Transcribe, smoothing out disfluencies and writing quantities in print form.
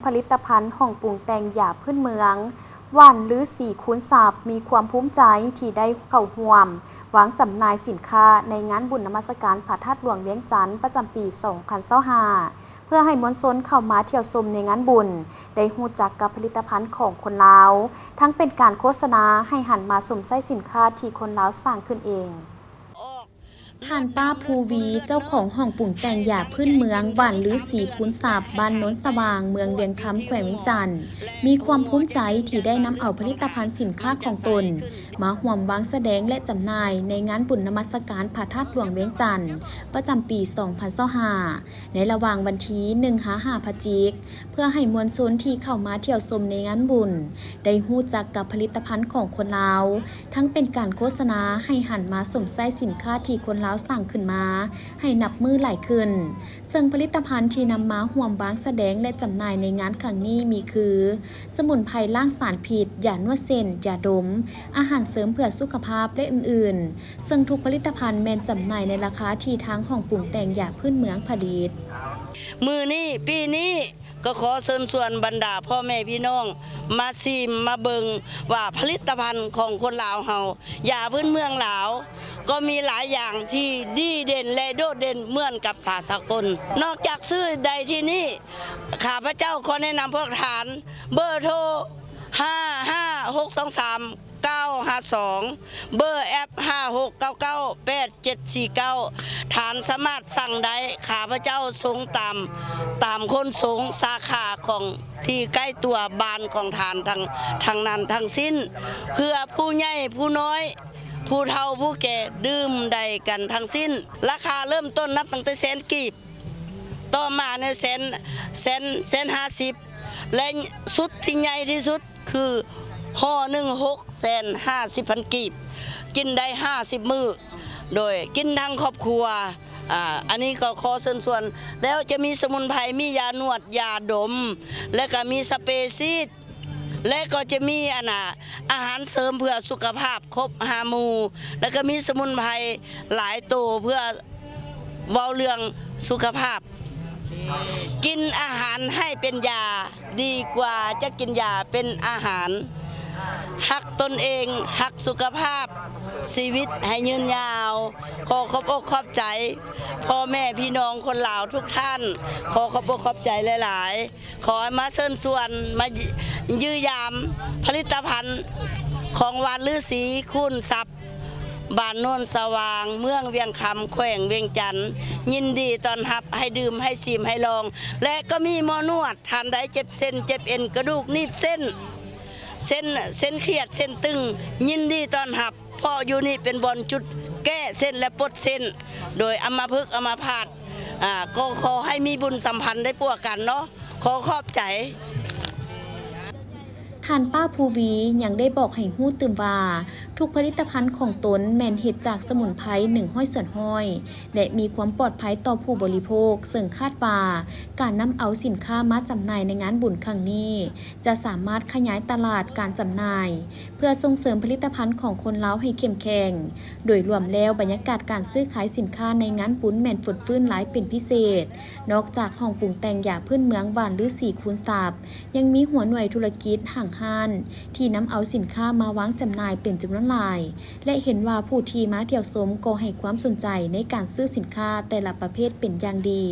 ผลิตภัณฑ์ห้องปรุงแต่งยาพื้นเมืองหวานลือสีคูณศัพท์มีความภูมิใจที่ได้เข้าร่วมวางจำหน่ายสินค้าในงานบุญนมัสการพระธาตุหลวงเวียงจันทร์ประจำปี 2025 เพื่อให้มวลชนเข้ามาเที่ยวชมในงานบุญได้รู้จักกับผลิตภัณฑ์ของคนลาวทั้งเป็นการโฆษณาให้หันมาสวมใส่สินค้าที่คนลาวสร้างขึ้นเองท่านป้าภูวีเจ้าของห้องปรุงแต่งยาพื้นเมืองหวานลือสีคูณศัพท์บ้านโน้นสว่างเมืองเวียงคำแขวงเวียงจันทร์มีความภูมิใจที่ได้นำเอาผลิตภัณฑ์สินค้าของตนมาร่วมวางแสดงและจำหน่ายในงานบุญนมัสการพระธาตุหลวงเวียงจันทร์ประจำปี 2025 ในระหว่างวันที่1-5 พฤศจิกายนเพื่อให้มวลชนที่เข้ามาเที่ยวชมในงานบุญได้รู้จักกับผลิตภัณฑ์ของคนลาวทั้งเป็นการโฆษณาให้หันมาสวมใส่สินค้าที่คนลาวสร้างขึ้นมาให้นับมือหลายขึ้นซึ่งผลิตภัณฑ์ที่นำมาร่วมวางแสดงและจำหน่ายในงานครั้งนี้มีคือสมุนไพรล้างสารพิษยานวดเส้นยาดมอาหารเสริมเพื่อสุขภาพและอื่นๆซึ่งทุกผลิตภัณฑ์แม้นจำหน่ายในราคาที่ทางห้องปรุงแต่งยาพื้นเมืองผลิตมือนี้ปีนี้ก็ขอเชิญชวนบรรดาพ่อแม่พี่น้องมาซิมมาเบิงว่าผลิตภัณฑ์ของคนลาวเฮายาพื้นเมืองลาวก็มีหลายอย่างที่ดีเด่นและโดดเด่นเหมือนกับสากลนอกจากซื้อใดที่นี่ข้าพเจ้าขอแนะนำพวกฐานเบอร์โทร55623 952เบอร์แอป56998749ฐานสามารถสั่งได้ข้าพเจ้าส่งตามคนส่งสาขาของที่ใกล้ตัวบ้านของฐานทางนั้นทั้งสิ้นเพื่อผู้ใหญ่ผู้น้อยผู้เฒ่าผู้แก่ดื่มได้กันทั้งสิ้นราคาเริ่มต้นนับตั้งแต่แสนกีบต่อมาในแสน50และสุดที่ใหญ่ที่สุดคือห่อ650,000 กีบกินได้50 มื้อโดยกินทั้งครอบครัวอันนี้ก็ขอเชิญชวนแล้วจะมีสมุนไพรมียานวดยาดมและก็มีสเปรย์ซีดและก็จะมีอาหารเสริมเพื่อสุขภาพครบ5 หมู่แล้วก็มีสมุนไพรหลายตัวเพื่อเว้าเรื่องสุขภาพกินอาหารให้เป็นยาดีกว่าจะกินยาเป็นอาหารฮักตนเองฮักสุขภาพชีวิตให้ยืนยาวขอขอบอกขอบใจพ่อแม่พี่น้องคนลาวทุกท่านขอขอบอกขอบใจหลายๆขอมาเชิญชวนมายื้อยามผลิตภัณฑ์ของหวานลือสีคูณศัพท์บ้านโน้นสว่างเมืองเวียงคำแขวงเวียงจันทร์ยินดีต้อนรับให้ดื่มให้ชิมให้ลองและก็มีหมอนวดทานได้เจ็บเส้นเจ็บเอ็นกระดูกนีบเส้นเครียดเส้นตึงยินดีต้อนรับเพราะอยู่นี่เป็นบอลจุดแก้เส้นและปลดเส้นโดยอัมพฤกษ์อัมพาตก็ขอให้มีบุญสัมพันธ์ได้พวกกันเนาะขอขอบใจท่านป้าภูวียังได้บอกให้ฮู้ตื่มว่าทุกผลิตภัณฑ์ของตนแม่นเฮ็ดจากสมุนไพร100 ส่วนห้อยและมีความปลอดภัยต่อผู้บริโภคซึ่งคาดว่าการนำเอาสินค้ามาจำหน่ายในงานบุญครั้งนี้จะสามารถขยายตลาดการจำหน่ายเพื่อส่งเสริมผลิตภัณฑ์ของคนลาวให้เข้มแข็งโดยรวมแล้วบรรยากาศการซื้อขายสินค้าในงานบุญแม่นฝุดฟื้นหลายเป็นพิเศษนอกจากห้องปรุงแต่งยาพื้นเมืองหวานลือสีคูณศัพท์ยังมีหัวหน่วยธุรกิจห่างที่นำเอาสินค้ามาวางจำหน่ายเป็นจำนวนหลายและเห็นว่าผู้ที่มาเที่ยวชมก็ให้ความสนใจในการซื้อสินค้าแต่ละประเภทเป็นอย่างดี